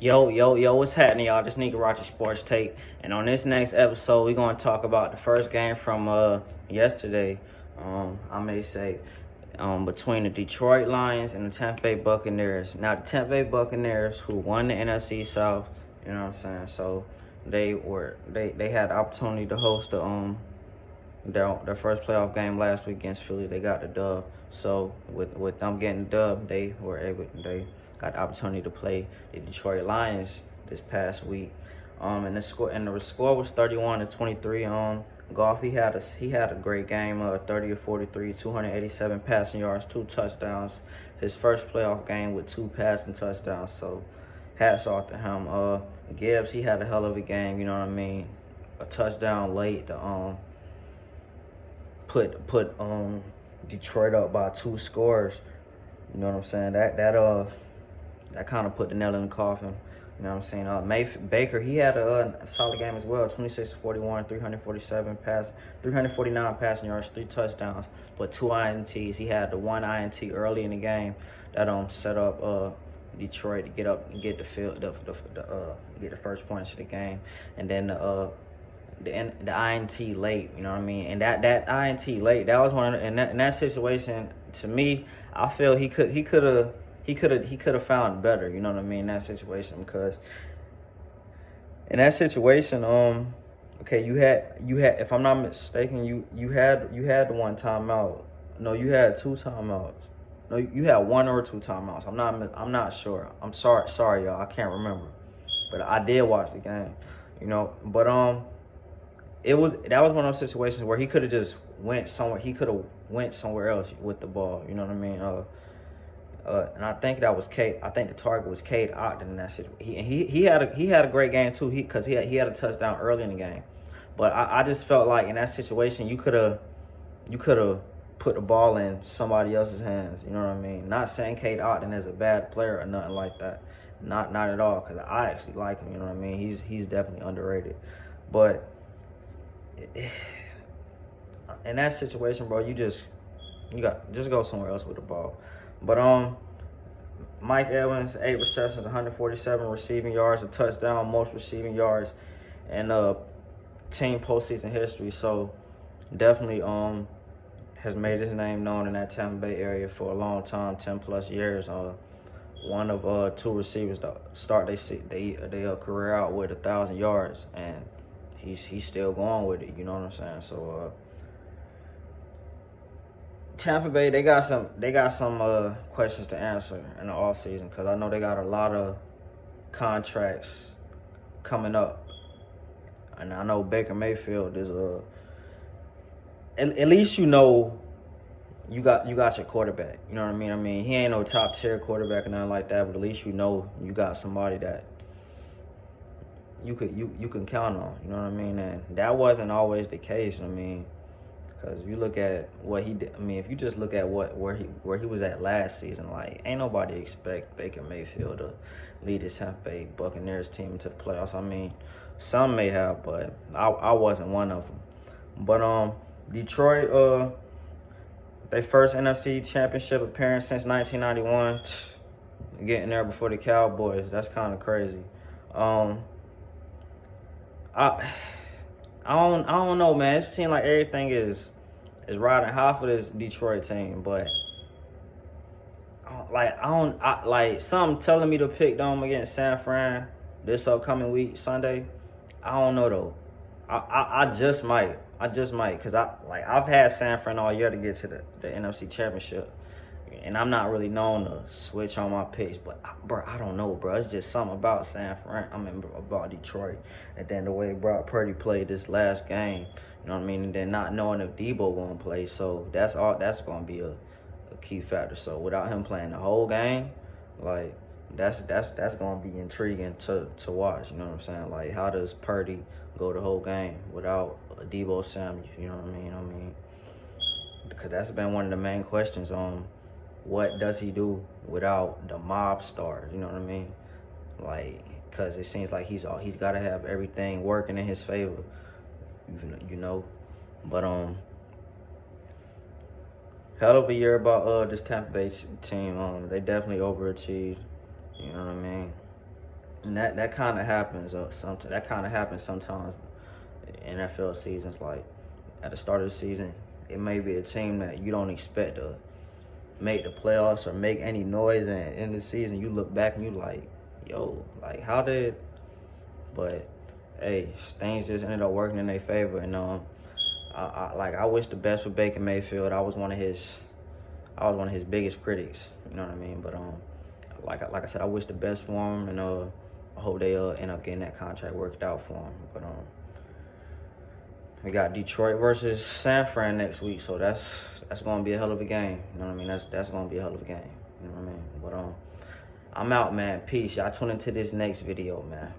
Yo, what's happening, y'all? This Nikaraxhi Sports Take. And on this next episode, we're going to talk about the first game from yesterday, I may say, between the Detroit Lions and the Tampa Bay Buccaneers. Now, the Tampa Bay Buccaneers, who won the NFC South, you know what I'm saying? So, they had the opportunity to host their first playoff game last week against Philly. They got the dub. So with them getting the dub, they got the opportunity to play the Detroit Lions this past week. And the score was 31-23. Goff, he had a great game, 30 of 43, 287 passing yards, 2 touchdowns. His first playoff game with 2 passing touchdowns. So hats off to him. Gibbs, he had a hell of a game. You know what I mean? A touchdown late to put Detroit up by 2 scores. You know what I'm saying? That kind of put the nail in the coffin. You know what I'm saying? Baker, he had a solid game as well. 26-41, 349 passing yards, 3 touchdowns, but 2 INTs. He had the 1 INT early in the game that set up Detroit to get up and get the first points of the game, and then the INT late. You know what I mean? And that INT late, that was one of the, in that situation. To me, I feel he could have found better. You know what I mean? In that situation, because in that situation, okay, you had, if I'm not mistaken, you had the 1 timeout. No, you had 2 timeouts. No, you had 1 or 2 timeouts. I'm not sure. I'm sorry, y'all. I can't remember, but I did watch the game. You know, but that was one of those situations where he could have just went somewhere. He could have went somewhere else with the ball. You know what I mean? And I think that was Kate. I think the target was Cade Ogden in that situation. He had a great game too. Because he had a touchdown early in the game. But I just felt like in that situation you could have put the ball in somebody else's hands. You know what I mean? Not saying Cade Ogden is a bad player or nothing like that. Not at all. Because I actually like him. You know what I mean? He's definitely underrated. But in that situation, bro, you got go somewhere else with the ball. But Mike Evans, 8 receptions, 147 receiving yards, a touchdown, most receiving yards in team postseason history. So definitely has made his name known in that Tampa Bay area for a long time, 10+ years. One of 2 receivers to start their career out with 1,000 yards, and he's still going with it. You know what I'm saying? So Tampa Bay, they got some questions to answer in the offseason, because I know they got a lot of contracts coming up, and I know Baker Mayfield is at least you got your quarterback. You know what I mean? I mean, he ain't no top tier quarterback or nothing like that, but at least you got somebody that you can count on. You know what I mean? And that wasn't always the case. I mean, because if you look at what he did, I mean, if you just look at where he was at last season, like, ain't nobody expect Baker Mayfield to lead his Tampa Bay Buccaneers team to the playoffs. I mean, some may have, but I wasn't one of them. But Detroit, their first NFC Championship appearance since 1991, getting there before the Cowboys. That's kind of crazy. I don't know, man. It seems like everything is riding high for this Detroit team, but like something telling me to pick them against San Fran this upcoming week, Sunday. I don't know though. I just might, because I've had San Fran all year to get to the NFC Championship, and I'm not really known to switch on my picks, but bro, I don't know, bro. It's just something about San Fran. I mean, about Detroit, and then the way Brock Purdy played this last game. You know what I mean? And then not knowing if Debo gonna play, so that's gonna be a key factor. So without him playing the whole game, like that's gonna be intriguing to watch. You know what I'm saying? Like, how does Purdy go the whole game without Debo Samuel? You know what I mean? I mean, because that's been one of the main questions on what does he do without the mob stars. You know what I mean? Like, because it seems like he's got to have everything working in his favor. You know, but hell of a year about this Tampa Bay team. They definitely overachieved. You know what I mean? And that kind of happens. That kind of happens sometimes in NFL seasons. Like at the start of the season, it may be a team that you don't expect to make the playoffs or make any noise, and in the season you look back and you like, yo, like how did? But hey, things just ended up working in their favor, and I wish the best for Baker Mayfield. I was one of his biggest critics. You know what I mean? But like I said, I wish the best for him, and I hope they end up getting that contract worked out for him. But we got Detroit versus San Fran next week, so that's gonna be a hell of a game. You know what I mean? That's gonna be a hell of a game. You know what I mean? But I'm out, man. Peace. Y'all tune into this next video, man.